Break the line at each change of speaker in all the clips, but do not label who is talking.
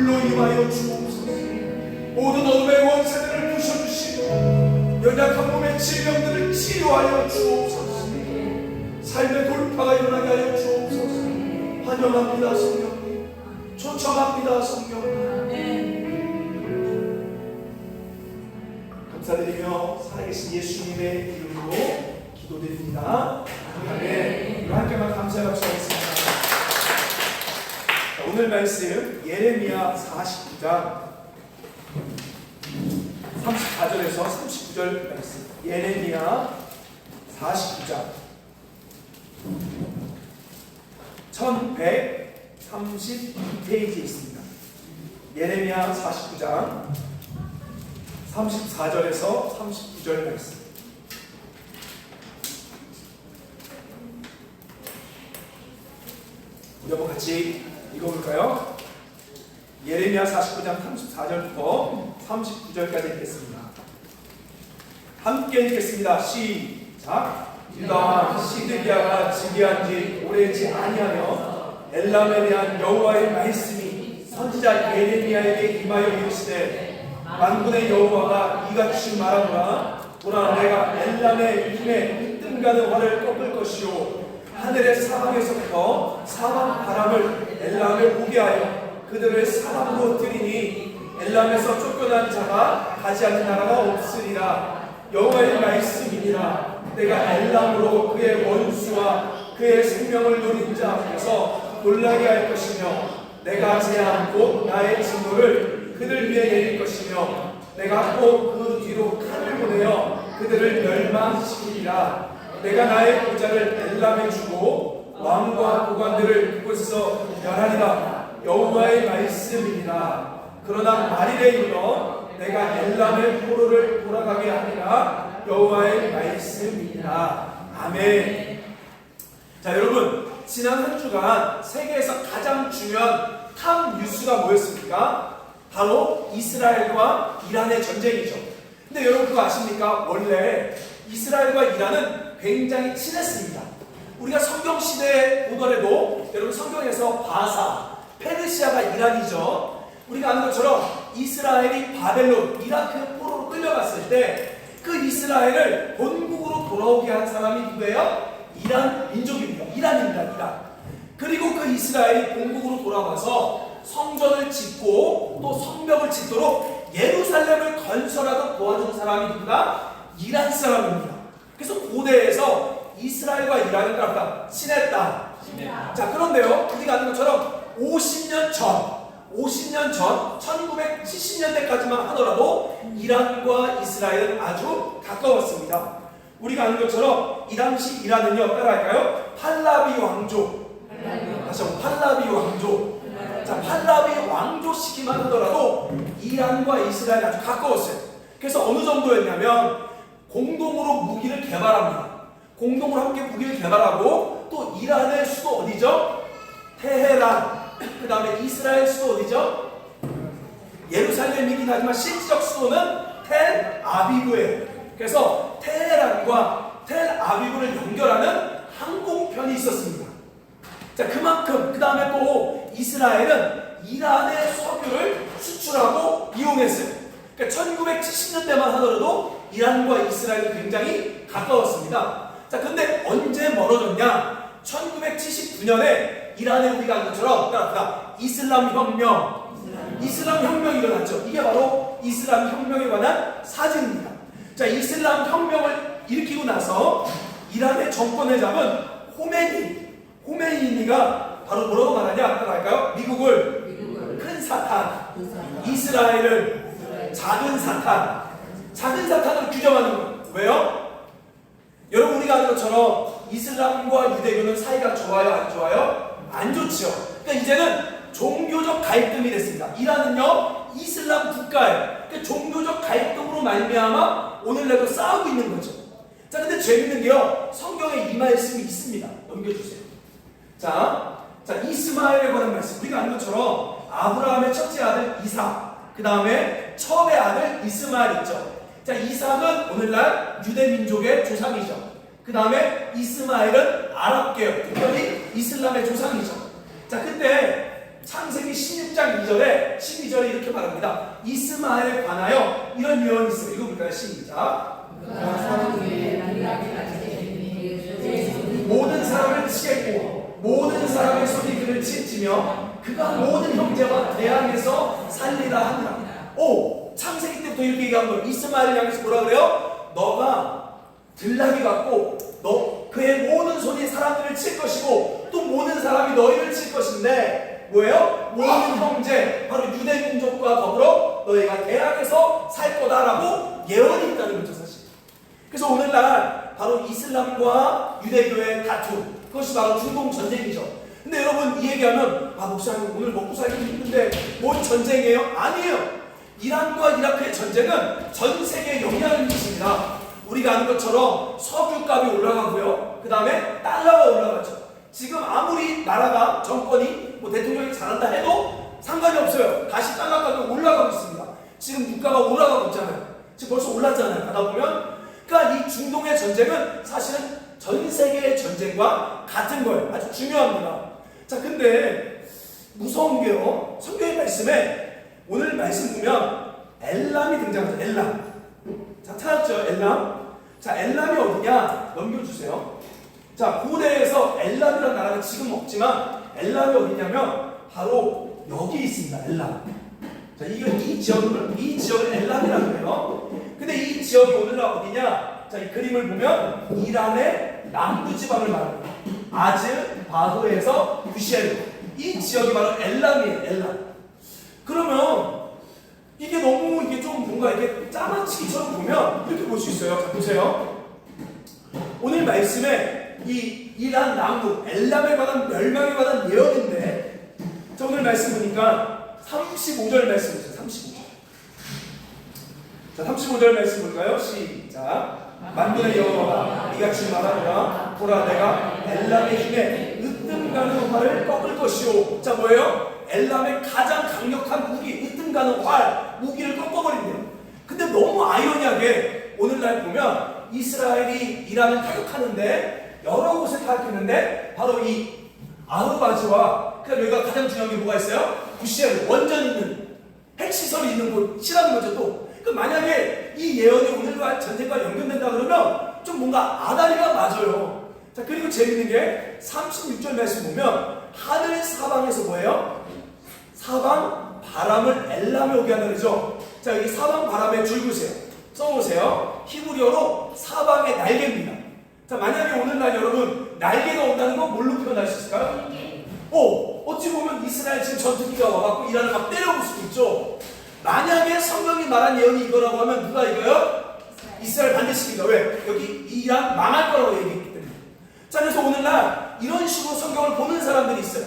불로 임하여 주옵소서. 모든 어둠의 원세들을 부셔주시고 연약한 몸의 질병들을 치료하여 주옵소서. 삶의 돌파가 일어나게 하여 주옵소서. 환영합니다 성령님, 초청합니다 성령님. 감사드리며 살아계신 예수님의 이름으로 기도드립니다. 아멘. 함께만 감사의 박수 하겠습니다. 오늘 말씀 예레미야 49장 34절에서 39절 말씀. 예레미야 49장 1132페이지에 있습니다. 예레미야 49장 34절에서 39절 말씀. 우리 한번 같이 읽어볼까요? 예레미야 49장 34절부터 39절까지 읽겠습니다. 함께 읽겠습니다. 시작. 유다 시드기야가 즉위한 지 오래지 아니하며 엘람에 대한 여호와의 말씀이 선지자 예레미야에게 임하여 이르시되 만군의 여호와가 이같이 말하노라. 보라, 내가 엘람의 힘에 뜬가는 활을 꺾을 것이요 하늘의 사방에서부터 사방 바람을 엘람에 오게 하여 그들을 사방으로 들이니 엘람에서 쫓겨난 자가 가지 않는 나라가 없으리라. 여호와의 말씀이니라. 내가 엘람으로 그의 원수와 그의 생명을 노린 자 앞에서 놀라게 할 것이며 내가 제한 곧 나의 진노를 그들 위에 내릴 것이며 내가 꼭 그 뒤로 칼을 보내어 그들을 멸망시키리라. 내가 나의 보좌를 엘람에 주고 왕과 고관들을 그곳에서 멸하리라. 여호와의 말씀이니라. 그러나 말일에 이르러 내가 엘람의 포로를 돌아가게 하리라. 여호와의 말씀이니라. 아멘. 자, 여러분, 지난 한 주간 세계에서 가장 중요한 탑 뉴스가 뭐였습니까? 바로 이스라엘과 이란의 전쟁이죠. 근데 여러분 그거 아십니까? 원래 이스라엘과 이란은 굉장히 친했습니다. 우리가 성경 시대에 보더라도 여러분 성경에서 바사, 페르시아가 이란이죠. 우리가 아는 것처럼 이스라엘이 바벨론, 이라크 포로로 끌려갔을 때 그 이스라엘을 본국으로 돌아오게 한 사람이 누구예요? 이란 민족입니다. 이란입니다. 이란. 그리고 그 이스라엘이 본국으로 돌아와서 성전을 짓고 또 성벽을 짓도록 예루살렘을 건설하던 도와준 사람이 누구다? 이란 사람입니다. 그래서 고대에서 이스라엘과 이란을 갖다 친했다. 자, 그런데요, 우리가 아는 것처럼 50년 전 1970년대까지만 하더라도 이란과 이스라엘은 아주 가까웠습니다. 우리가 아는 것처럼 이 당시 이란은요, 따라할까요? 팔라비 왕조. 다시 한번 팔라비 왕조. 자, 팔라비 왕조 시기만 하더라도 이란과 이스라엘이 아주 가까웠어요. 그래서 어느 정도였냐면 공동으로 무기를 개발합니다. 공동으로 함께 무기를 개발하고 또 이란의 수도 어디죠? 테헤란. 그 다음에 이스라엘 수도 어디죠? 예루살렘이긴 하지만 실질적 수도는 텔 아비브예요. 그래서 테헤란과 텔 아비브를 연결하는 항공편이 있었습니다. 자, 그만큼 그 다음에 또 이스라엘은 이란의 석유를 수출하고 이용했어요. 그러니까 1970년대만 하더라도 이란과 이스라엘이 굉장히 가까웠습니다. 자, 근데 언제 멀어졌냐? 1979년에 이란에 우리가 한 것처럼 이슬람 혁명이 일어났죠. 이게 바로 이슬람 혁명에 관한 사진입니다. 자, 이슬람 혁명을 일으키고 나서 이란의 정권을 잡은 호메이니가 바로 뭐라고 말하냐? 따라할까요? 미국을 큰 사탄, 이스라엘을 작은 사탄으로 규정하는 거예요. 왜요? 여러분, 우리가 아는 것처럼 이슬람과 유대교는 사이가 좋아요, 안 좋아요? 안 좋죠. 그러니까 이제는 종교적 갈등이 됐습니다. 이란은요, 이슬람 국가예요. 그러니까 종교적 갈등으로 말미암아 오늘날도 싸우고 있는 거죠. 자, 근데 재밌는 게요, 성경에 이 말씀이 있습니다. 넘겨주세요. 자, 이스마엘에 관한 말씀. 우리가 아는 것처럼 아브라함의 첫째 아들 이삭, 그 다음에 처음의 아들 이스마엘 있죠. 자, 이삭은 오늘날 유대민족의 조상이죠. 그 다음에 이스마엘은 아랍계열, 특별히 이슬람의 조상이죠. 자, 그때 창세기 16장 12장 2절에 12절에 이렇게 말합니다. 이스마엘에 관하여 이런 예언이 있어요. 읽어볼까요? 시작. 모든 사람을 치겠고 모든 사람의 손이 그를 치며 그가 모든 형제와 대항해서 살리라 하니라. 오, 창세기 때부터 이렇게 얘기한 거예요. 이스마엘을 향해서 뭐라 그래요? 너가 들나귀 같고 그의 모든 손이 사람들을 칠 것이고 또 모든 사람이 너희를 칠 것인데 뭐예요? 모든 형제 바로 유대 민족과 더불어 너희가 대항해서 살 거다라고 예언이 있다는 거죠, 사실. 그래서 오늘날 바로 이슬람과 유대교의 다툼, 그것이 바로 중동 전쟁이죠. 근데 여러분 이 얘기하면 목사님 오늘 먹고 살기 힘든데 뭔 전쟁이에요? 아니에요. 이란과 이라크의 전쟁은 전 세계에 영향을 미칩니다. 우리가 아는 것처럼 석유값이 올라가고요. 그 다음에 달러가 올라가죠. 지금 아무리 나라가 정권이 대통령이 잘한다 해도 상관이 없어요. 다시 달러 가격이 올라가고 있습니다. 지금 물가가 올라가고 있잖아요. 지금 벌써 올랐잖아요. 가다 보면 그러니까 이 중동의 전쟁은 사실은 전 세계의 전쟁과 같은 거예요. 아주 중요합니다. 자, 근데 무서운 게요. 성경의 말씀에 오늘 말씀 보면 엘람이 등장하죠. 엘람. 자, 찾았죠? 엘람. 자, 엘람이 어디냐? 넘겨주세요. 자, 고대에서 엘람이라는 나라가 지금 없지만 엘람이 어디냐면 바로 여기 있습니다. 엘람. 자, 이 지역을 엘람이라고 해요. 근데 이 지역이 오늘날 어디냐? 자, 이 그림을 보면 이란의 남부 지방을 말합니다. 아즈, 바흐에서 부시에르. 이 지역이 바로 엘람이에요. 엘람. 그러면 이게 너무 좀 뭔가 이렇게 짜맞추기처럼 보면 이렇게 볼 수 있어요. 자, 보세요. 오늘 말씀에 이 이란 남부 엘람에 관한 멸망에 관한 예언인데, 자, 오늘 말씀 보니까 35절 말씀 보세요. 35절. 자, 35절 말씀 볼까요? 시작. 만군의 여호와가 이같이 말하노라. 보라, 내가 엘람의 힘에 으뜸 가는 활을 꺾을 것이오. 자, 뭐예요? 엘람의 가장 강력한 무기, 으뜸 가는 활, 무기를 꺾어버린대요. 근데 너무 아이러니하게 오늘날 보면 이스라엘이 이란을 타격하는데 여러 곳을 타격했는데 바로 이 아흐바즈와 여기가 가장 중요한 게 뭐가 있어요? 부시에르, 원전 있는 핵시설이 있는 곳이라는 거죠. 또 만약에 이 예언이 오늘과 전쟁과 연결된다 그러면 좀 뭔가 아다리가 맞아요. 자, 그리고 재밌는 게 36절 말씀 보면 하늘 사방에서 뭐예요? 사방 바람을 엘람에 오게 하는 거죠. 자, 여기 사방 바람에 줄 보세요. 써보세요. 히브리어로 사방의 날개입니다. 자, 만약에 오늘날 여러분 날개가 온다는 건 뭘로 표현할 수 있을까요? 어찌 보면 이스라엘 지금 전투기가 와갖고 이란을 막 때려볼 수도 있죠. 만약에 성경이 말한 예언이 이거라고 하면 누가 이거요? 이스라엘 반드시 이겨. 왜? 여기 이란 망할 거라고 얘기했기 때문에. 자, 그래서 오늘날 이런 식으로 성경을 보는 사람들이 있어요.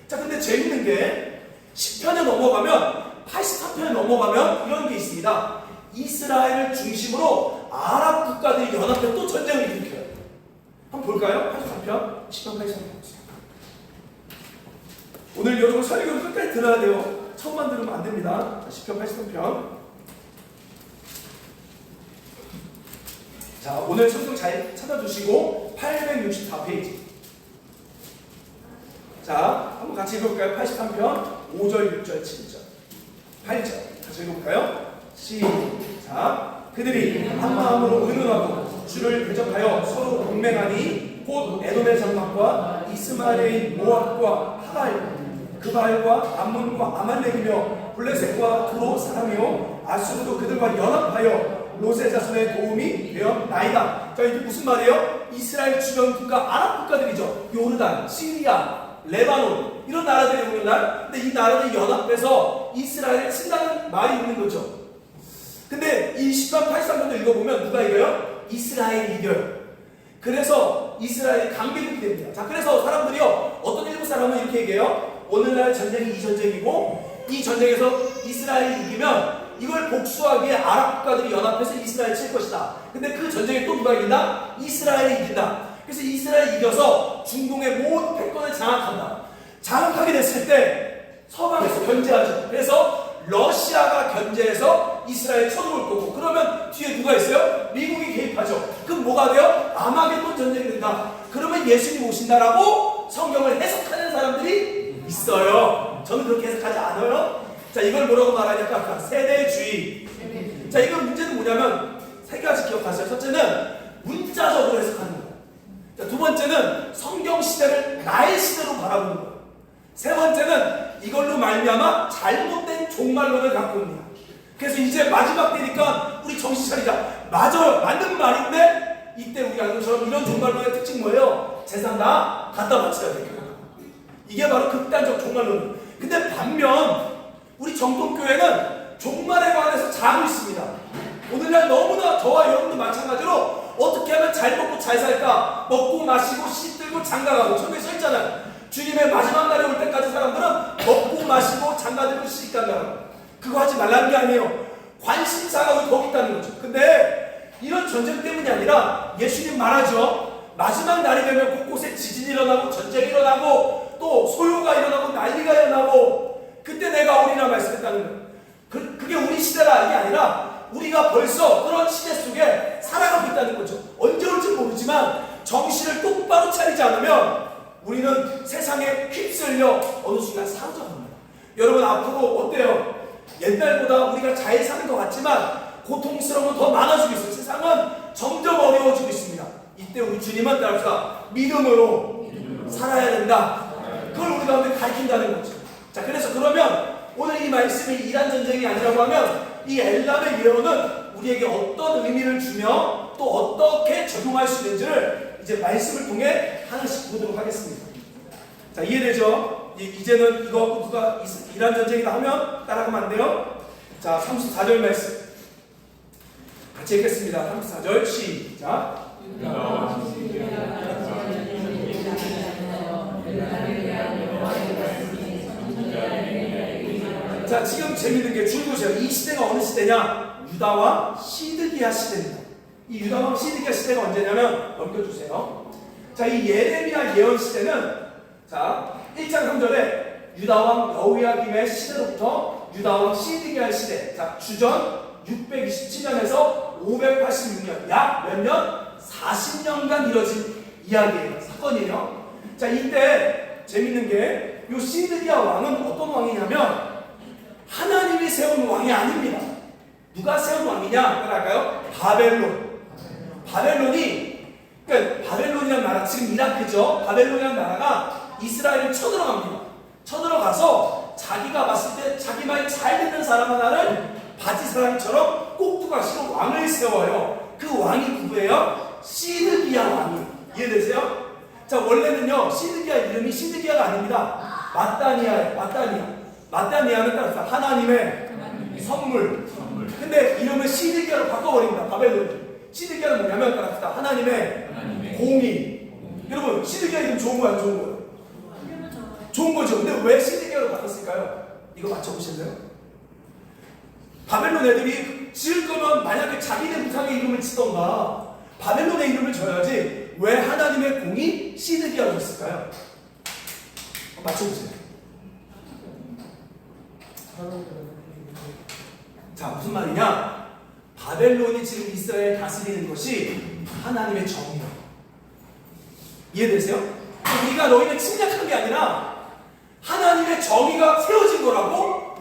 자, 근데 재밌는 게 10편에 넘어가면 83편에 넘어가면 이런 게 있습니다. 이스라엘을 중심으로 아랍 국가들이 연합해 또 전쟁을 일으켜요. 한번 볼까요? 83편, 10편, 83편. 오늘 여러분 설교를 끝까지 들어야 돼요. 처음만 들으면 안 됩니다. 10편, 83편. 자, 오늘 성경 잘 찾아주시고 864페이지. 자, 한번 같이 읽어볼까요? 83편 5절, 6절, 7절, 8절 같이 읽어볼까요? 시작. 그들이 한 마음으로 의논하고 주를 대적하여 서로 동맹하니 곧 에돔의 장막과 이스마엘의 모압과 하갈, 그발과 암몬과 아말렉이며 블레셋과 두로 사람이요 아수르도 그들과 연합하여 롯의 자손의 도움이 되었나이다. 자, 이게 무슨 말이에요? 이스라엘 주변 국가 아랍 국가들이죠. 요르단, 시리아, 레바논 이런 나라들이 오늘날, 근데 이 나라들이 연합해서 이스라엘을 친다는 말이 있는 거죠. 근데 이 10편 83편도 읽어보면 누가 이겨요? 이스라엘이 이겨요. 그래서 이스라엘이 강대국이 됩니다. 자, 그래서 사람들이요, 어떤 일부 사람은 이렇게 얘기해요. 오늘날 전쟁이 이 전쟁이고 이 전쟁에서 이스라엘이 이기면 이걸 복수하기에 아랍 국가들이 연합해서 이스라엘을 칠 것이다. 근데 그 전쟁에 또 누가 이긴다? 이스라엘이 이긴다. 그래서 이스라엘이 이겨서 중동의 모든 패권을 장악한다. 장악하게 됐을 때 서방에서 견제하죠. 그래서 러시아가 견제해서 이스라엘에 쳐들어올 거고, 그러면 뒤에 누가 있어요? 미국이 개입하죠. 그럼 뭐가 돼요? 아마겟돈 전쟁이 된다. 그러면 예수님이 오신다라고 성경을 해석하는 사람들이 있어요. 저는 그렇게 해석하지 않아요. 자, 이걸 뭐라고 말하냐까 세대주의. 자, 이건 문제는 뭐냐면 세 가지 기억하세요. 첫째는 문자적으로 해석하는 거예요. 자, 두 번째는 성경 시대를 나의 시대로 바라보는 거예요. 세 번째는 이걸로 말미암아 잘못된 종말론을 갖고 옵니다. 그래서 이제 마지막 때니까 우리 정신 차리자. 맞아요. 맞는 말인데 이때 우리 아들처럼 이런 종말론의 특징 뭐예요? 재산 다 갖다 바쳐야 돼요. 이게 바로 극단적 종말론. 근데 반면 우리 정통교회는 종말에 관해서 잘 있습니다. 오늘날 너무나 저와 여러분도 마찬가지로 어떻게 하면 잘 먹고 잘 살까? 먹고 마시고 씻들고 장가가고. 저기 써 있잖아요. 주님의 마지막 날이 올 때까지 사람들은 먹고 마시고 장가들고 시집간다고. 그거 하지 말라는 게 아니에요. 관심사가 거기 있다는 거죠. 근데 이런 전쟁 때문이 아니라 예수님 말하죠. 마지막 날이 되면 곳곳에 지진이 일어나고 전쟁이 일어나고 또 소요가 일어나고 난리가 일어나고 그때 내가 오리라 말씀했다는 거예요. 그게 우리 시대라 이게 아니라 우리가 벌써 그런 시대 속에 살아가고 있다는 거죠. 언제 올지 모르지만 정신을 똑바로 차리지 않으면 우리는 세상에 휩쓸려 어느 순간 사라져갑니다. 여러분 앞으로 어때요? 옛날보다 우리가 잘 사는 것 같지만 고통스러운 건 더 많아지고 있어요. 세상은 점점 어려워지고 있습니다. 이때 우리 주님은 따라서 믿음으로 살아야 된다. 그걸 우리 가운데 가르친다는 거죠. 자, 그래서 그러면 오늘 이 말씀이 이란 전쟁이 아니라고 하면 이 엘람의 예언은 우리에게 어떤 의미를 주며 또 어떻게 적용할 수 있는지를 이제 말씀을 통해 하나씩 보도록 하겠습니다. 자, 이해되죠? 이제는 이거 누가 이란 전쟁이다 하면 따라가면 안 돼요. 자, 34절 말씀 같이 읽겠습니다. 34절 시작. 자, 지금 재밌는 게 줄보세요. 이 시대가 어느 시대냐? 유다왕 시드기야 시대입니다. 이 유다왕 시드기야 시대가 언제냐면 넘겨주세요. 자, 이 예레미야 예언 시대는 자 1장 3절에 유다왕 여호야김의 시대로부터 유다왕 시드기야 시대. 자, 주전 627년에서 586년 약 몇 년? 40년간 이뤄진 이야기예요. 사건이에요. 자, 이때 재밌는 게 이 시드기야 왕은 어떤 왕이냐면 하나님이 세운 왕이 아닙니다. 누가 세운 왕이냐? 따라할까요? 바벨론. 그러니까 바벨론이라는 나라, 지금 이라크죠. 바벨론이라는 나라가 이스라엘을 쳐들어갑니다. 쳐들어가서 자기가 봤을 때 자기 말 잘 듣는 사람 하나를 바지사랑처럼 꼭두각시로 왕을 세워요. 그 왕이 누구예요? 시드기야 왕이. 이해되세요? 자, 원래는요 시드기야 이름이 시드기야가 아닙니다. 마따니아예요. 마따니아는 따라서 하나님의 선물. 근데 이름을 시드기야로 바꿔버립니다. 바벨론. 시드기야는 뭐냐면 따라서 하나님의 공의. 여러분 시드기야 이름 좋은 거야, 안 좋은 거예요? 좋은 거죠. 근데 왜 시드기야로 바꿨을까요? 이거 맞춰보실래요? 바벨론 애들이 지을 거면 만약에 자기네 우상의 이름을 짓던가 바벨론의 이름을 줘야지 왜 하나님의 공이 시드기야로 줬을까요? 맞춰보세요. 자, 무슨 말이냐? 바벨론이 지금 이스라엘 다스리는 것이 하나님의 정의예요. 이해되세요? 우리가 너희를 침략한 게 아니라 하나님의 정의가 세워진 거라고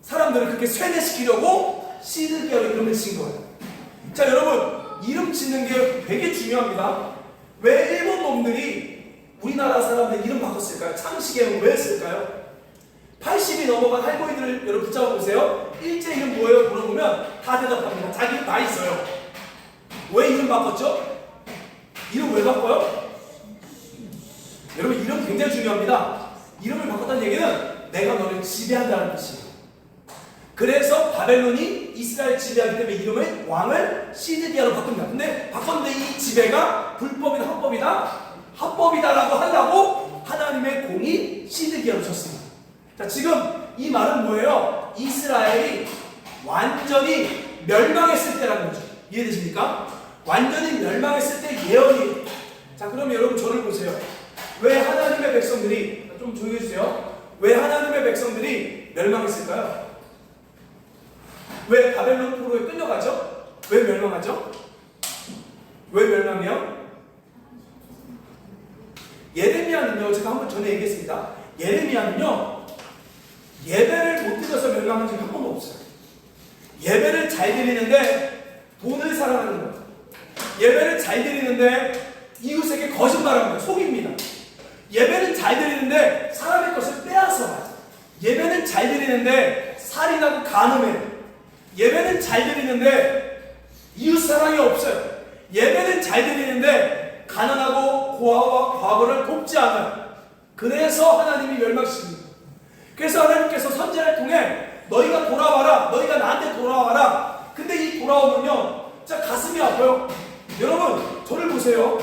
사람들을 그렇게 쇠뇌시키려고 시드기야로 이름을 지은 거예요. 자, 여러분 이름 짓는 게 되게 중요합니다. 왜 일본 놈들이 우리나라 사람들 이름 바꿨을까요? 창씨개는 왜 했을까요? 80이 넘어간 할머니들을 여러분 붙잡아 보세요. 일제 이름 뭐예요? 물어보면 다 대답합니다. 자기 이름 다 있어요. 왜 이름 바꿨죠? 이름 왜 바꿔요? 여러분 이름 굉장히 중요합니다. 이름을 바꿨다는 얘기는 내가 너를 지배한다는 뜻이에요. 그래서 바벨론이 이스라엘 지배하기 때문에 이름을 왕을 시드기야로 바꿉니다. 근데 바꿨는데 이 지배가 불법이다 합법이다? 합법이다라고 하려고 하나님의 공이 시드기야로 쳤습니다. 자, 지금 이 말은 뭐예요? 이스라엘이 완전히 멸망했을 때라는 거죠. 이해되십니까? 완전히 멸망했을 때 예언이에요. 자, 그럼 여러분 저를 보세요. 왜 하나님의 백성들이, 좀 조용히 해주세요. 왜 하나님의 백성들이 멸망했을까요? 왜 바벨론 포로에 끌려가죠? 왜 멸망하죠? 왜 멸망해요? 예레미야는요, 제가 한번 전에 얘기했습니다. 예레미야는요, 예배를 못 드려서 멸망한 적이 한 번도 없어요. 예배를 잘 드리는데 돈을 사랑하는 거예요. 예배를 잘 드리는데 이웃에게 거짓말하는 거예요. 속입니다. 예배는 잘 드리는데 사람의 것을 빼앗아와요. 예배는 잘 드리는데 살인하고 간음해요. 예배는 잘 드리는데 이웃 사랑이 없어요. 예배는 잘 드리는데 가난하고 고아와 과거를 돕지 않아요. 그래서 하나님이 멸망시킵니다. 그래서 하나님께서 선지자를 통해 너희가 돌아와라, 너희가 나한테 돌아와라. 근데 이 돌아오면요, 진짜 가슴이 아파요. 여러분, 저를 보세요.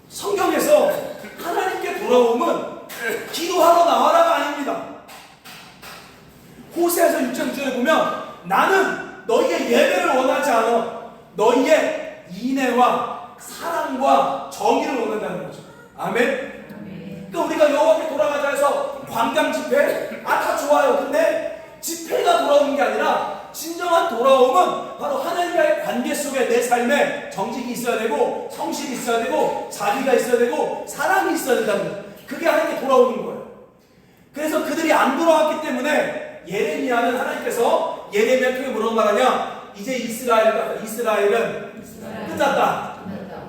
성경에서 하나님께 돌아오면 기도하러 나와라가 아닙니다. 호세아서 6장 6절에 보면 나는 너희의 예배를 원하지 않아. 너희의 인애와 사랑과 정의를 원한다는 거죠. 아멘. 그러니까 우리가 여호와께 돌아가자 해서 광장 집회, 다 좋아요. 근데 집회가 돌아오는 게 아니라 진정한 돌아옴은 바로 하나님과의 관계 속에 내 삶에 정직이 있어야 되고, 성실이 있어야 되고, 자비가 있어야 되고, 사랑이 있어야 된다는 거예요. 그게 하나님께 돌아오는 거예요. 그래서 그들이 안 돌아왔기 때문에 예레미야는 하나님께서 예레미야 통해 뭐라고 말하냐? 이제 이스라엘은 끝났다.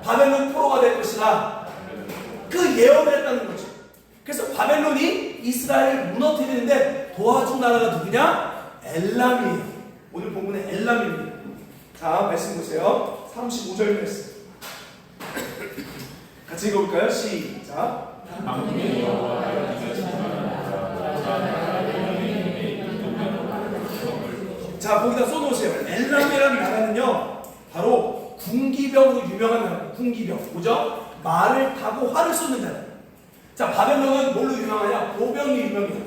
바벨론 포로가 될 것이다. 그 예언을 했다는 거죠. 그래서 바벨론이 이스라엘을 무너뜨리는데 도와준 나라가 누구냐? 엘람이에요. 오늘 본문의 엘람입니다. 자, 말씀 보세요. 35절 말씀. 같이 읽어볼까요? 시작. 자, 거기다 써놓으세요. 엘람이라는 나라는요, 바로 군기병으로 유명한 나라예요. 군기병. 뭐죠? 말을 타고 활을 쏘는 나라. 자, 바벨론은 뭘로 유명하냐? 보병이 유명해요.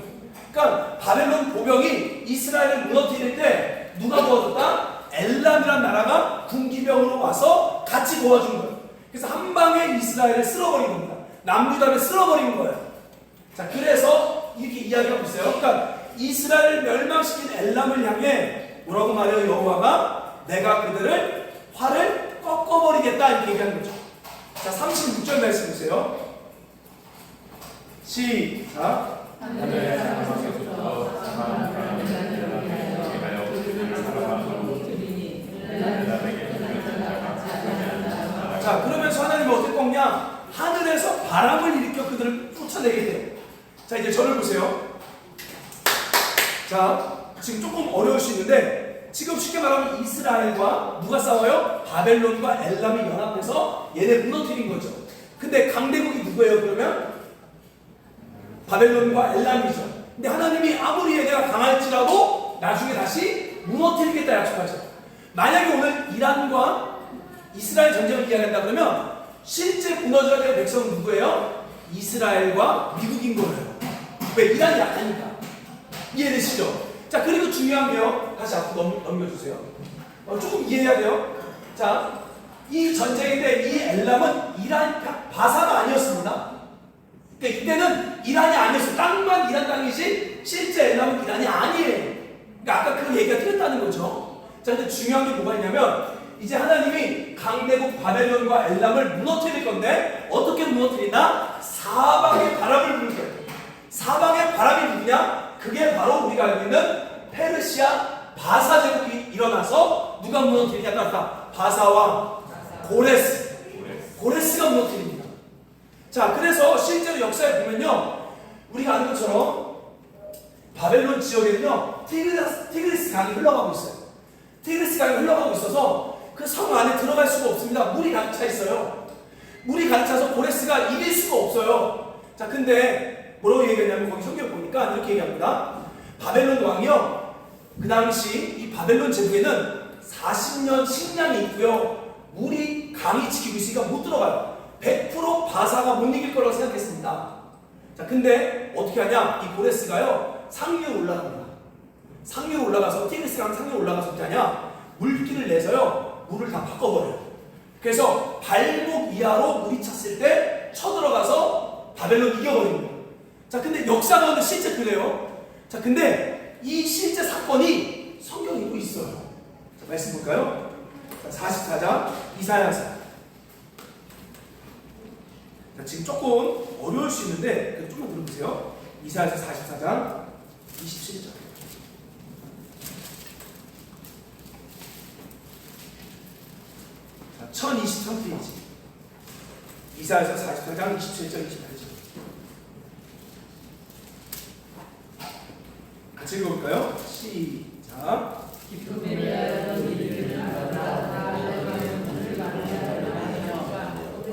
그러니까 바벨론 보병이 이스라엘을 무너뜨릴 때 누가 도와줬다? 엘람이라는 나라가 군기병으로 와서 같이 도와준 거예요. 그래서 한 방에 이스라엘을 쓸어버린 겁니다. 남유다를 쓸어버린 거예요. 자, 그래서 이렇게 이야기하고 있어요. 그러니까 이스라엘을 멸망시킨 엘람을 향해 뭐라고 말해요? 여호와가 내가 그들을 활을 꺾어버리겠다 이렇게 얘기하는 거죠. 자, 36절 말씀 보세요. 시작. 자, 그러면서 하나님은 어떻게 꺾냐? 하늘에서 바람을 일으켜 그들을 쫓아내게 돼요. 자, 이제 저를 보세요. 자, 지금 조금 어려울 수 있는데 지금 쉽게 말하면 이스라엘과 누가 싸워요? 바벨론과 엘람이 연합해서 얘네 무너뜨린 거죠. 근데 강대국이 누구예요? 그러면 바벨론과 엘람이죠. 근데 하나님이 아무리 얘네가 강할지라도 나중에 다시 무너뜨리겠다 약속하죠. 만약에 오늘 이란과 이스라엘 전쟁을 이야기한다 그러면 실제 무너져야 될 백성은 누구예요? 이스라엘과 미국인 거예요. 왜? 이란이 약하니까. 이해되시죠? 자, 그리고 중요한 게요. 다시 앞으로 넘겨주세요. 조금 이해해야 돼요. 자, 이 전쟁인데 이 엘람은 이란 바사가 아니었습니다. 그러니까 이때는 이란이 아니었어요. 땅만 이란 땅이지 실제 엘람은 이란이 아니에요. 그러니까 아까 그 얘기가 틀렸다는 거죠. 자, 근데 중요한 게 뭐가 있냐면 이제 하나님이 강대국 바벨론과 엘람을 무너뜨릴 건데 어떻게 무너뜨리나? 사방에 바람을 불게. 사방에 바람이 누구냐? 그게 바로 우리가 알고 있는 페르시아 바사 제국이 일어나서 누가 무너뜨리냐 따라 바사와 고레스가 무너뜨립니다. 자, 그래서 실제로 역사에 보면요, 우리가 아는 것처럼 바벨론 지역에는요 티그리스 강이 흘러가고 있어요. 티그리스 강이 흘러가고 있어서 그 성 안에 들어갈 수가 없습니다. 물이 가득 차 있어요. 물이 가득 차서 고레스가 이길 수가 없어요. 자, 근데 뭐라고 얘기했냐면 거기 성경 보니까 이렇게 얘기합니다. 바벨론 왕이요, 그 당시 이 바벨론 제국에는 40년 식량이 있고요, 물이 강이 지키고 있으니까 못 들어가요. 100% 바사가 못 이길 거라고 생각했습니다. 자, 근데 어떻게 하냐? 이 고레스가요 상류로 올라갑니다. 상류로 올라가서 티그리스 강 상류로 올라가서 어떻게 하냐? 물길을 내서요 물을 다 바꿔버려요. 그래서 발목 이하로 물이 찼을 때 쳐들어가서 바벨론 이겨버립니다. 자, 근데 역사 가운데 실제 그래요. 자, 근데 이 실제 사건이 성경에 있고 있어요. 자, 말씀 볼까요? 자, 44장 이사야서. 지금 조금 어려울 수 있는데 조금만 들어보세요. 이사야서 44장 27절. 자, 1023페이지. 이사야서 44장 27절 28절. 같이 읽어볼까요? 시작.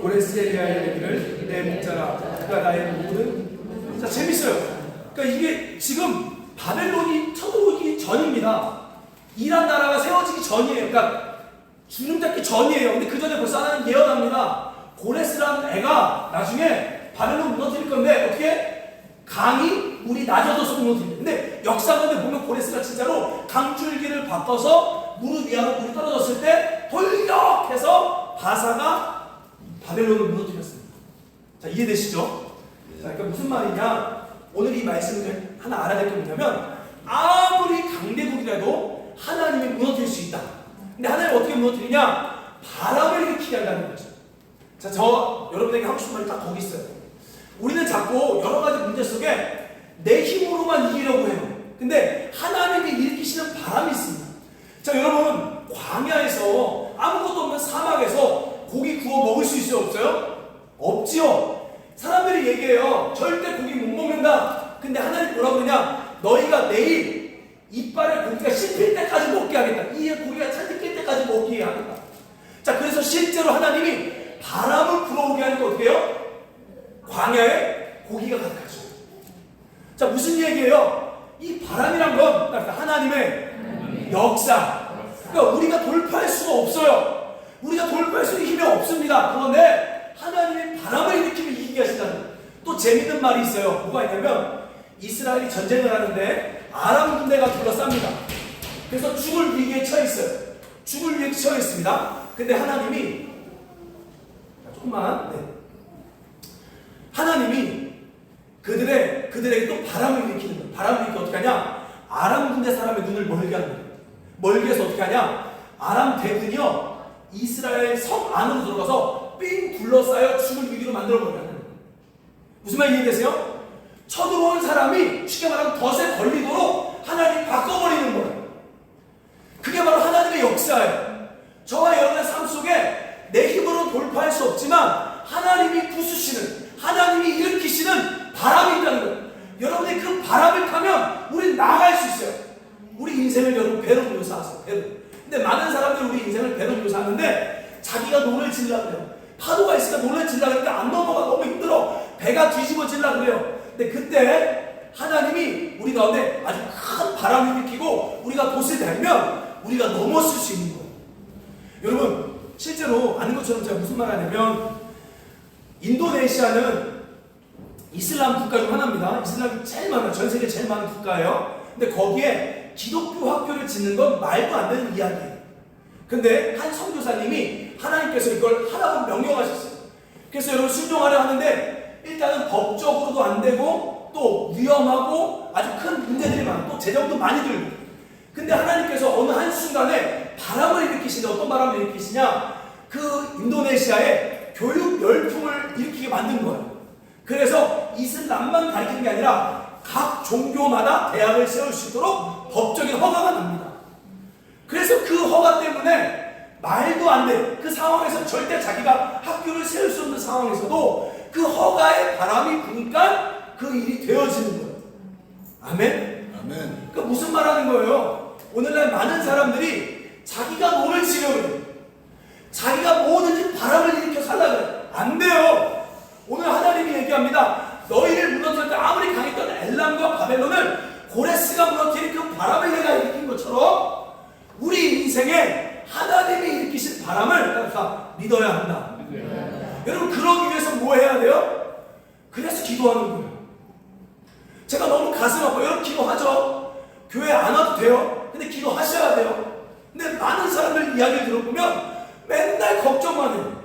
고레스엘리아의 얘기를 내 목자라 그가 나의 모든. 자, 재밌어요. 그러니까 이게 지금 바벨론이 쳐들어오기 전입니다. 이란 나라가 세워지기 전이에요. 그러니까 주름 잡기 전이에요. 근데 그 전에 벌써 하나님 예언합니다. 고레스라는 애가 나중에 바벨론 무너뜨릴 건데 어떻게? 강이 물이 낮아져서 무너뜨립니다. 근데 역사관에 보면 고레스가 진짜로 강줄기를 바꿔서 무릎 위로 물이 떨어졌을 때 돌격해서 바사가 바벨론을 무너뜨렸습니다. 자, 이해되시죠? 자, 그러니까 무슨 말이냐? 오늘 이 말씀을 하나 알아야 될 게 뭐냐면 아무리 강대국이라도 하나님이 무너뜨릴 수 있다. 근데 하나님 어떻게 무너뜨리냐? 바람을 일으키게 한다는 거죠. 자, 저 여러분에게 하고 싶은 말이 딱 거기 있어요. 우리는 자꾸 여러 가지 문제 속에 내 힘으로만 이기려고 해요. 근데 하나님이 일으키시는 바람이 있습니다. 자, 여러분 광야에서 아무것도 없는 사막에서 고기 구워 먹을 수 있어요? 없어요? 없지요. 사람들이 얘기해요. 절대 고기 못 먹는다. 근데 하나님 뭐라고 그러냐? 너희가 내일 이빨에 고기가 씹힐 때까지 먹게 하겠다. 이에 고기가 잔뜩 낄 때까지 먹게 하겠다. 자, 그래서 실제로 하나님이 바람을 불어오게 하니까 어떻게 해요? 광야에 고기가 가득하죠. 자, 무슨 얘기예요? 이 바람이란 건 하나님의 역사. 그러니까 우리가 돌파할 수가 없어요. 우리가 돌파할 수 있는 힘이 없습니다. 그런데 하나님이 바람을 일으키면 이기게 하신다는 거예요. 또 재밌는 말이 있어요. 뭐가 있냐면 이스라엘이 전쟁을 하는데 아람 군대가 둘러쌉니다. 그래서 죽을 위기에 처했어요. 죽을 위기에 처했습니다. 근데 하나님이 조금만 하나님이 그들에게 또 바람을 일으키는 거예요. 바람을 일으키면 어떻게 하냐? 아람 군대 사람의 눈을 멀게 하는 거예요. 멀게 해서 어떻게 하냐? 아람 대군이요 이스라엘 성 안으로 들어가서 삥 둘러싸여 죽을 위기로 만들어버려요. 무슨 말 이해되세요? 쳐들어온 사람이 쉽게 말하면 덫에 걸리도록 하나님이 바꿔버리는 거예요. 그게 바로 하나님의 역사예요. 저와 여러분의 삶 속에 내 힘으로 돌파할 수 없지만 하나님이 부수시는, 하나님이 일으키시는 바람이 있다는 거예요. 여러분이 그 바람을 타면 우리는 나아갈 수 있어요. 우리 인생을 여러분 배로 묘사하세요. 배로. 근데 많은 사람들이 우리 인생을 배로 묘사하는데 자기가 노를 지르려고 그래요. 파도가 있으니까 노를 지르려고 하니까 안 넘어가. 너무 힘들어. 배가 뒤집어지려고 그래요. 근데 그때 하나님이 우리 가운데 아주 큰 바람을 일으키고 우리가 돛을 달면 우리가 넘어설 수 있는 거예요. 여러분 실제로 아는 것처럼 제가 무슨 말 하냐면 인도네시아는 이슬람 국가 중 하나입니다. 이슬람이 제일 많아요. 전 세계 제일 많은 국가예요. 근데 거기에 기독교 학교를 짓는 건 말도 안 되는 이야기예요. 근데 한 선교사님이 하나님께서 이걸 하라고 명령하셨어요. 그래서 여러분 순종하려 하는데 일단은 법적으로도 안 되고 또 위험하고 아주 큰 문제들이 많고 또 재정도 많이 들고. 근데 하나님께서 어느 한순간에 바람을 일으키시는데 어떤 바람을 일으키시냐? 그 인도네시아에 교육 열풍을 일으키게 만든 거예요. 그래서 이슬람만 가르치는 게 아니라 각 종교마다 대학을 세울 수 있도록 법적인 허가가 납니다. 그래서 그 허가 때문에 말도 안 돼. 그 상황에서 절대 자기가 학교를 세울 수 없는 상황에서도 그 허가에 바람이 부니까 그 일이 되어지는 거예요. 아멘? 아멘. 그러니까 무슨 말 하는 거예요? 오늘날 많은 사람들이 자기가 노를 지려고 해요. 자기가 뭐든지 바람을 일으켜 살라고 해요. 안 돼요. 오늘 하나님이 얘기합니다. 너희를 무너뜨릴 때 아무리 강했던 엘람과 바벨론을 고레스가 무너뜨린 그 바람을 내가 일으킨 것처럼 우리 인생에 하나님이 일으키신 바람을 다 믿어야 한다. 여러분 그러기 위해서 뭐 해야 돼요? 그래서 기도하는 거예요. 제가 너무 가슴 아파요. 여러분 기도하죠. 교회 안 와도 돼요. 근데 기도하셔야 돼요. 근데 많은 사람들 이야기를 들어보면 맨날 걱정만 해요.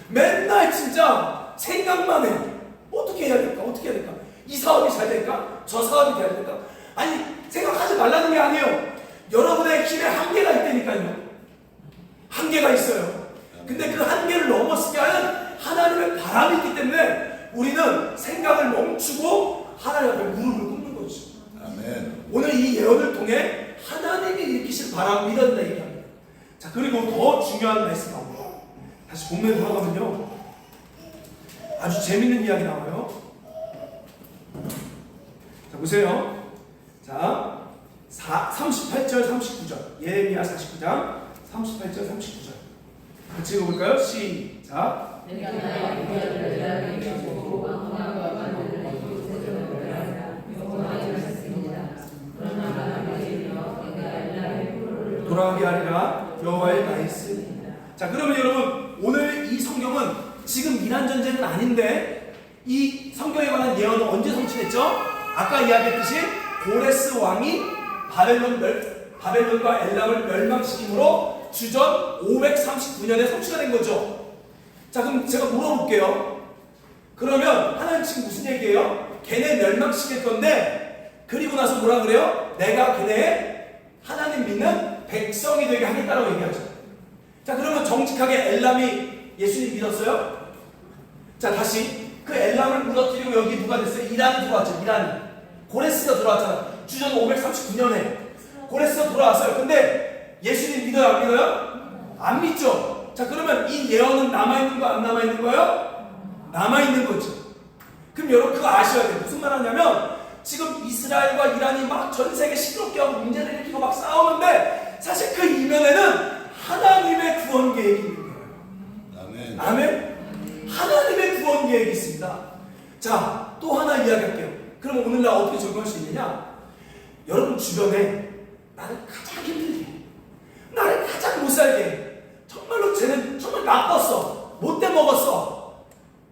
맨날 진짜 생각만 해요. 어떻게 해야 될까? 어떻게 해야 될까? 이 사업이 잘 될까? 저 사업이 돼야 될까? 아니 생각하지 말라는 게 아니에요. 여러분의 힘에 한계가 있다니까요. 한계가 있어요. 근데 그 한계를 넘어서게 하는 하나님의 바람이 있기 때문에 우리는 생각을 멈추고 하나님 앞에 무릎을 꿇는 거죠.
아멘.
오늘 이 예언을 통해 하나님이 일으키실 바람 믿었다 얘기합니다. 자, 그리고 더 중요한 말씀 나옵니다. 다시 본문에 돌아가면요, 아주 재밌는 이야기 나와요. 자, 보세요. 자, 38절 39절 예레미야 49장 38절 39절 같이 읽어볼까요? 시작. 돌아가게 하리라 여호와의 말씀. 자, 그러면 여러분, 오늘 이 성경은 지금 이란 전쟁은 아닌데 이 성경에 관한 예언은 언제 성취됐죠? 아까 이야기했듯이 고레스 왕이 바벨론과 엘람을 멸망시킴으로 주전 539년에 성취가 된 거죠. 자, 그럼 제가 물어볼게요. 그러면 하나님 지금 무슨 얘기예요? 걔네 멸망시킬 건데 그리고 나서 뭐라 그래요? 내가 걔네 하나님 믿는 백성이 되게 하겠다라고 얘기하죠. 자, 그러면 정직하게 엘람이 예수님 믿었어요? 자, 다시 그 엘람을 무너뜨리고 여기 누가 됐어요? 이란이 들어왔죠. 이란이. 고레스가 들어왔잖아. 주전 539년에 고레스가 들어왔어요. 근데 예수님 믿어요? 안 믿어요? 안 믿죠. 자, 그러면 이 예언은 남아있는 거 안 남아있는 거예요? 남아있는 거죠. 그럼 여러분 그거 아셔야 돼요. 무슨 말 하냐면 지금 이스라엘과 이란이 막 전 세계 시끄럽게 하고 문제를 일으키고 막 싸우는데 사실 그 이면에는 하나님의 구원 계획이 있는 거예요.
아멘.
아멘. 하나님의 구원 계획이 있습니다. 자, 또 하나 이야기할게요. 그럼 오늘날 어떻게 적용할 수 있느냐? 여러분 주변에 나를 가장 힘들게 해, 나를 가장 못살게 해, 정말로 쟤는 정말 나빴어, 못돼 먹었어,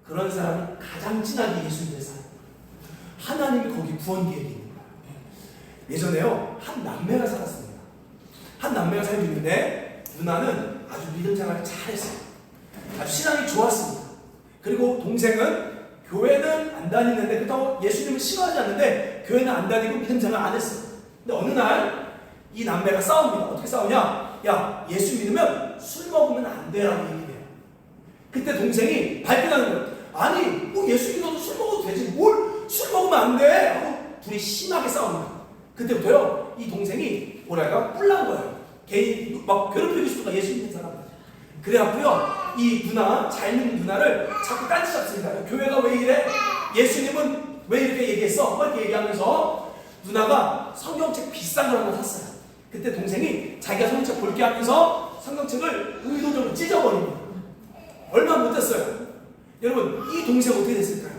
그런 사람이 가장 진하게 예수 믿는 사람, 하나님이 거기 구원 계획이 있는 거예요. 예전에요, 한 남매가 살았습니다. 한 남매가 살고 있는데 누나는 아주 믿음 생활을 잘했어요. 아주 신앙이 좋았습니다. 그리고 동생은 교회는 안 다니는데, 그렇다고 예수님을 싫어하지 않는데 교회는 안 다니고 믿음 생활 안 했어요. 근데 어느 날 이 남매가 싸웁니다. 어떻게 싸우냐? 야, 예수 믿으면 술 먹으면 안 돼라고 얘기해요. 그때 동생이 발끈하는 거예요. 아니, 뭐 예수 믿어도 술 먹어도 되지, 뭘 술 먹으면 안 돼? 하고 둘이 심하게 싸웁니다. 그때부터요, 이 동생이 뭐랄까 뿔난 거예요. 괜히 막 괴롭히고 싶다, 예수 믿는 사람들. 그래갖고요, 이 누나, 잘 믿는 누나를 자꾸 딴지 잡습니다. 교회가 왜 이래? 예수님은 왜 이렇게 얘기했어? 막 이렇게 얘기하면서 누나가 성경책 비싼 걸 하나 샀어요. 그때 동생이 자기가 성경책 볼게 하면서 성경책을 의도적으로 찢어버립니다. 얼마 못 됐어요. 여러분, 이 동생 어떻게 됐을까요?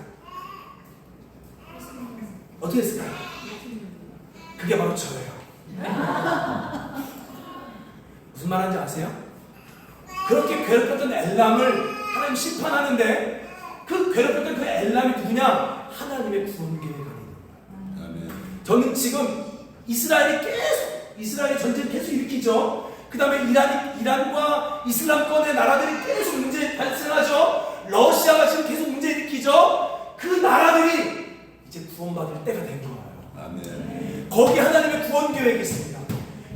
어떻게 됐을까요? 그게 바로 저예요. 무슨 말인지 아세요? 그렇게 괴롭혔던 엘람을 하나님 심판하는데 그 괴롭혔던 그 엘람이 누구냐? 하나님의 구원 계획이 있는 거예요. 저는 지금 이스라엘이 전쟁 계속 일으키죠. 그 다음에 이란과 이슬람권의 나라들이 계속 문제 발생하죠. 러시아가 지금 계속 문제 일으키죠. 그 나라들이 이제 구원받을 때가 된 거예요.
아멘.
거기 하나님의 구원 계획이 있습니다.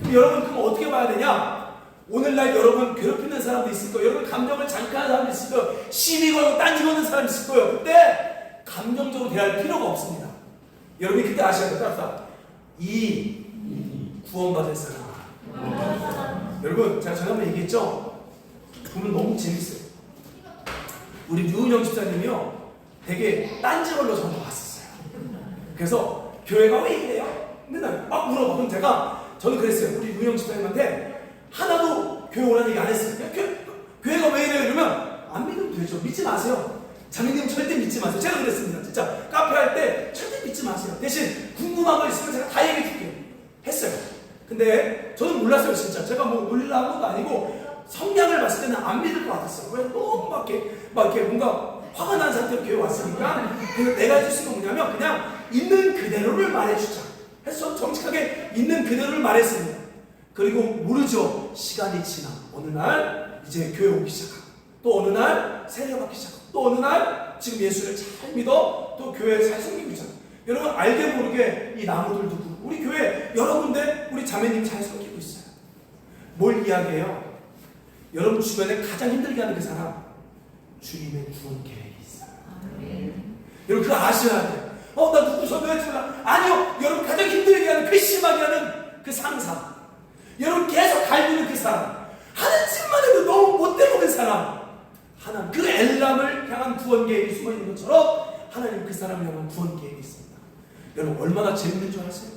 그럼 여러분, 그럼 어떻게 봐야 되냐? 오늘날 여러분 괴롭히는 사람도 있을 거예요. 여러분 감정을 장악하는 사람도 있을 거예요. 시비 걸고 딴지 거는 사람 있을 거예요. 그때 감정적으로 대할 필요가 없습니다. 여러분이 그때 아셔야 돼요. 따라서 이 구원받을 사람. 여러분, 제가 전에 한번 얘기했죠? 보면 너무 재밌어요. 우리 류은영 집사님이요, 되게 딴지 걸로 저한테 왔었어요. 그래서 교회가 왜 이래요? 맨날 막 물어봐. 그럼 저는 그랬어요. 우리 류은영 집사님한테 하나도 교회 오라는 얘기 안 했어요. 교회가 왜 이래요? 이러면 안 믿으면 되죠. 믿지 마세요. 자매님 절대 믿지 마세요. 제가 그랬습니다. 진짜 카페 할 때 절대 믿지 마세요. 대신 궁금한 거 있으면 제가 다 얘기해 줄게요. 했어요. 근데 저는 몰랐어요. 진짜 제가 뭐 놀라는 것도 아니고 성향을 봤을 때는 안 믿을 것 같았어요. 왜 너무 막 이렇게 뭔가 화가 난 상태로 교회 왔으니까. 그래서 내가 해줄 수 있는 건 뭐냐면 그냥 있는 그대로를 말해주자 해서 정직하게 있는 그대로를 말했습니다. 그리고 모르죠. 시간이 지나 어느 날 이제 교회 오기 시작하고, 또 어느 날 세례받기 시작하고, 또 어느 날 지금 예수를 잘 믿어 또 교회에 잘 섬기고 있잖아요. 여러분, 알게 모르게 이 나무들도 그렇고 우리 교회 여러 군데 우리 자매님 잘 섬기고 있어요. 뭘 이야기해요? 여러분 주변에 가장 힘들게 하는 그 사람, 주님의 구원 계획이 있어요. 여러분 그거 아셔야 돼요. 나 누구 설명해 줄라? 아니요. 여러분 가장 힘들게 하는, 괘씸하게 하는 그 상사, 여러분 계속 갈구는 그 사람, 하는 짓만 해도 너무 못되먹은 사람, 하나님 그 엘람을 향한 구원 계획이 숨어있는 것처럼 하나님 그 사람을 향한 구원 계획이 있습니다. 여러분 얼마나 재밌는 줄 아세요?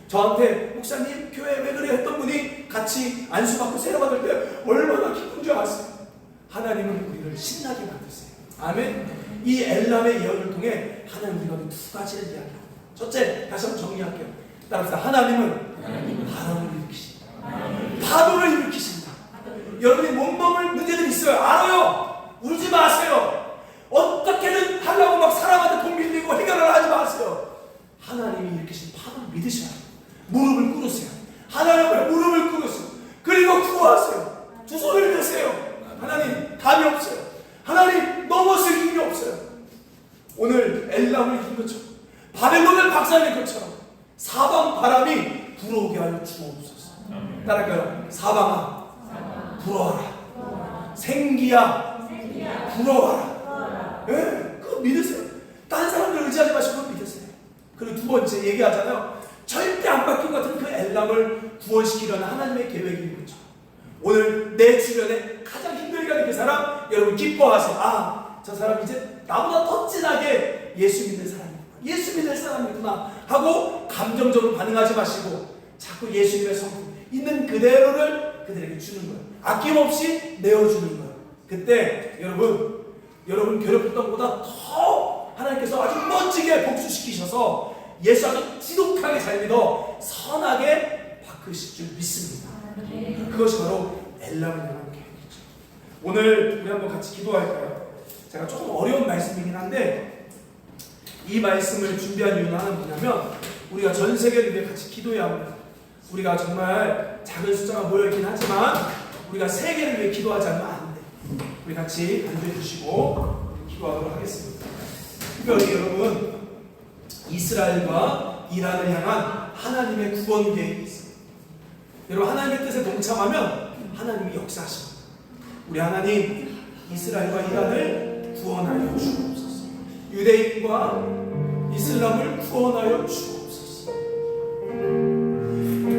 저한테 목사님 교회 왜 그래 했던 분이 같이 안수받고 세례받을 때 얼마나 기쁜 줄 아세요? 하나님은 우리를 신나게 만드세요. 아멘. 이 엘람의 예언을 통해 하나님 우리가 두 가지를 이야기합니다. 첫째, 다시 한번 정리할게요. 따라서 하나님은 바람을 일으키신다. 파도를 일으키신다. 여러분이 몸먹을 문제들이 있어요. 알아요. 울지 마세요. 어떻게든 하려고 막 사람한테 돈 빌리고 해결을 하지 마세요. 하나님이 일으키신 파도를 믿으셔야 돼요. 무릎을 꿇으세요. 하나님 앞에 무릎을 꿇으세요. 그리고 구하세요. 두 손을 드세요. 하나님 감이 없어요. 하나님 넘어설 힘이 없어요. 오늘 엘람을 이긴 것처럼, 바벨론을 박살낸 것처럼 사방 바람이 불어오게 하여 주옵소서. 따라할까요? 사방아 불어와라. 생기야 불어와라. 네, 그거 믿으세요. 다른 사람들 의지하지 마시고 그거 믿으세요. 그리고 두 번째 얘기하잖아요. 절대 안 바뀐 것 같은 그 엘람을 구원시키려는 하나님의 계획인 거죠. 오늘 내 주변에 가장 힘들게 하는 그 사람, 여러분 기뻐하세요. 저 사람 이제 나보다 더 진하게 예수 믿는 사람이구나, 예수 믿는 사람이구나 하고 감정적으로 반응하지 마시고 자꾸 예수님의 성품 있는 그대로를 그들에게 주는 거예요. 아낌없이 내어주는 거예요. 그때 여러분 괴롭혔던 것보다 더 하나님께서 아주 멋지게 복수시키셔서 예수 아주 지독하게 잘 믿어 선하게 바꾸실 줄 믿습니다. 그것이 바로 엘람을 향한 계획이죠. 오늘 우리 한번 같이 기도할까요? 제가 조금 어려운 말씀이긴 한데 이 말씀을 준비한 이유는 뭐냐면 우리가 전 세계를 위해 같이 기도해야 합니다. 우리가 정말 작은 숫자가 모여있긴 하지만 우리가 세계를 위해 기도하지 않으면 안 돼. 우리 같이 앉아 주시고 기도하도록 하겠습니다. 특별히 여러분 이스라엘과 이란을 향한 하나님의 구원 계획이 있습니다. 여러분 하나님의 뜻에 동참하면 하나님이 역사하십니다. 우리 하나님 이스라엘과 이란을 구원하여 주옵소서. 유대인과 이슬람을 구원하여 주옵소서.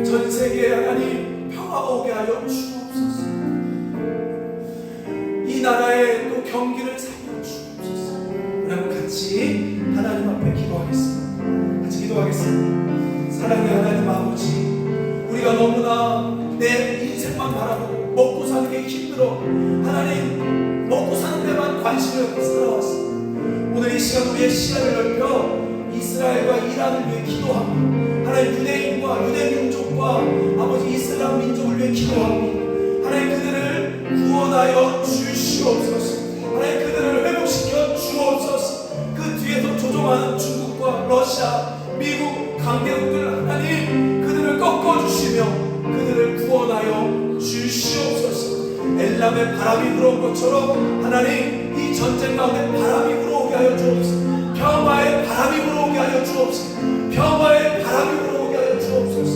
전 세계에 하나님 평화가 오게 하여 주옵소서. 이 나라의 또 경기를 살려 주옵소서. 우리 한번 같이 하나님 앞에 기도하겠습니다. 같이 기도하겠습니다. 사랑의 하나님 아버지, 우리가 너무나 내 인생만 바라보고 먹고 사는 게 힘들어 하나님 먹고 사는 데만 관심을 갖고 살아왔습니다. 오늘 이 시간 우리의 시야를 넓혀 이스라엘과 이란을 위해 기도합니다. 하나님 유대인과 유대민족과 아버지 이슬람 민족을 위해 기도합니다. 하나님 그들을 구원하여 주시옵소서. 하나님 그들을 회복시켜 주옵소서. 그 뒤에서 조종하는 중국과 러시아, 미국, 강대국들 하나님 그들을 꺾어주시며 그들을 구원하여 주시옵소서. 엘람의 바람이 불어온 것처럼 하나님 이 전쟁 가운데 바람이 불어오게 하여 주옵소서. 평화의 바람이 불어오게 하여 주옵소서. 평화의 바람이 불어오게 하여 주옵소서.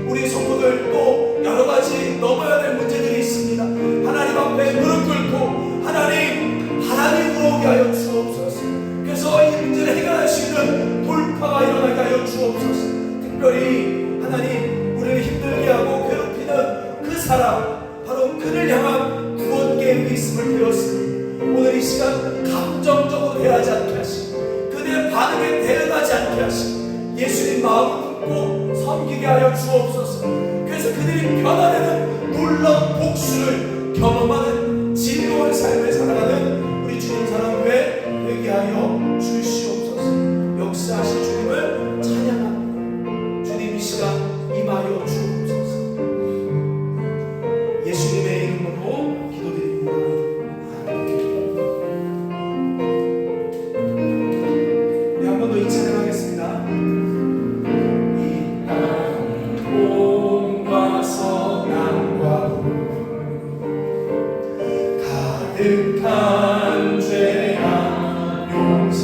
우리 성도들 또 여러가지 넘어야 될 문제들이 있습니다. 하나님 앞에 무릎 꿇고 하나님 바람이 불어오게 하여 주옵소서. 그래서 이 문제를 해결할 수 있는 돌파가 일어나게 하여 주옵소서. 특별히 하나님 우리를 힘들게 하고 괴롭히는 그 사람, 바로 그를 향한 구원 계획이 있음을 배웠습니다. 오늘 이 시간 감정적으로 대하지 않게 하시고 그들의 반응에 대응하지 않게 하시고 예수님 마음을 품고 섬기게 하여 주옵소서. 그래서 그들이 변화되는 놀라운 복수를 경험하는 지혜로운 삶을 살아가는 우리 주님 사랑 외에 되게 하여 주시옵소서. 역사하신 주님을 찬양합니다. 주님 이 시간 임하여 주옵소서. 예수님의 이름으로 기도드립니다. 우리 한 번 더 이 찬양하겠습니다. 이 땅 봄과 서남과 가득한 죄악 용서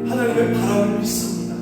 하나님의 바람을 믿습니다.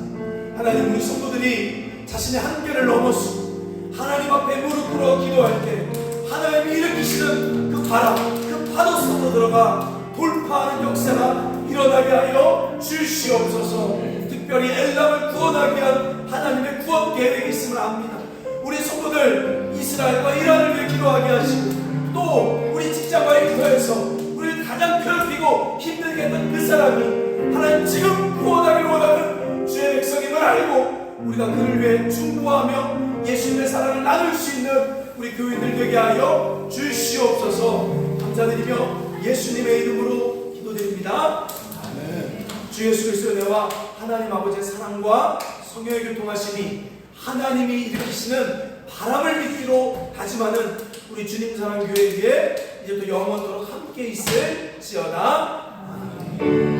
하나님, 우리 성도들이 자신의 한계를 넘어서고 하나님 앞에 무릎 꿇어 기도할 때 하나님이 일으키시는 그 바람, 그 파도 속으로 들어가 돌파하는 역사가 일어나게 하여 주시옵소서. 특별히 엘람을 구원하기 위한 하나님의 구원 계획이 있음을 압니다. 우리 성도들 이스라엘과 이란을 위해 기도하게 하시고, 또 우리 직장과의 교회에서 우리를 가장 괴롭히고 힘들게 했던 그 사람이 하나님 지금 구원하기를 원하는 주의 백성임을 알고 우리가 그를 위해 중보하며 예수님의 사랑을 나눌 수 있는 우리 교인들 되게 하여 주시옵소서. 감사드리며 예수님의 이름으로 기도드립니다. 아멘. 주 예수 그리스도의 은혜와 하나님 아버지의 사랑과 성령의 교통하심이 하나님이 일으키시는 바람을 믿기로 다짐하는 우리 주님 사랑 교회 위에 이제부터 영원토록 함께 있을지어다. 아멘.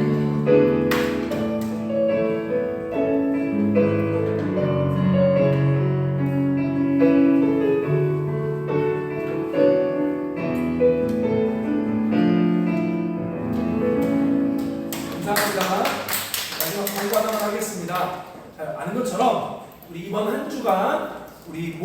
감사합니다. 마지막 광고 하나만 하겠습니다. 아는 것처럼 우리 이번 한 주간 우리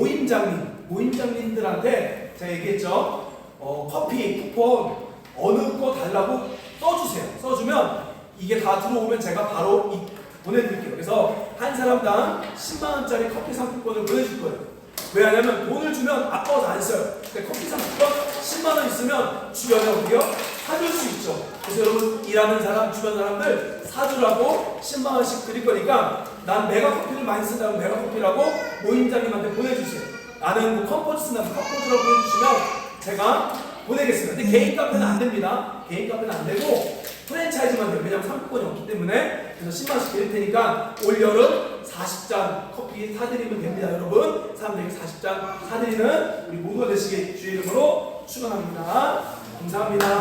모임장님들한테 제가 얘기했죠. 커피 쿠폰 어느 거 달라고 써주세요. 써주면 이게 다 들어오면 제가 바로 보내드릴게요. 그래서 한 사람당 10만원짜리 커피 상품권을 보내줄 거예요. 왜냐하면 돈을 주면 아까워서 안 써요. 근데 커피 상품권 10만원 있으면 주변에 어디요? 사줄 수 있죠. 그래서 여러분 일하는 사람, 주변 사람들 사주라고 10만원씩 드릴 거니까 난 메가커피를 많이 쓴다면 메가커피라고 모임장님한테 보내주세요. 나는 뭐 컴포즈 쓴다면 컴포즈라고 보내주시면 제가 보내겠습니다. 근데 개인 카페는 안 됩니다. 개인 카페는 안 되고 프랜차이즈만 돼요. 왜냐면 상품권이 없기 때문에. 그래서 10만원씩 드릴 테니까 올여름 40잔 커피 사드리면 됩니다. 여러분 사람들에게 40잔 사드리는 우리 모두가 되시길 주의 이름으로 축원합니다. 감사합니다.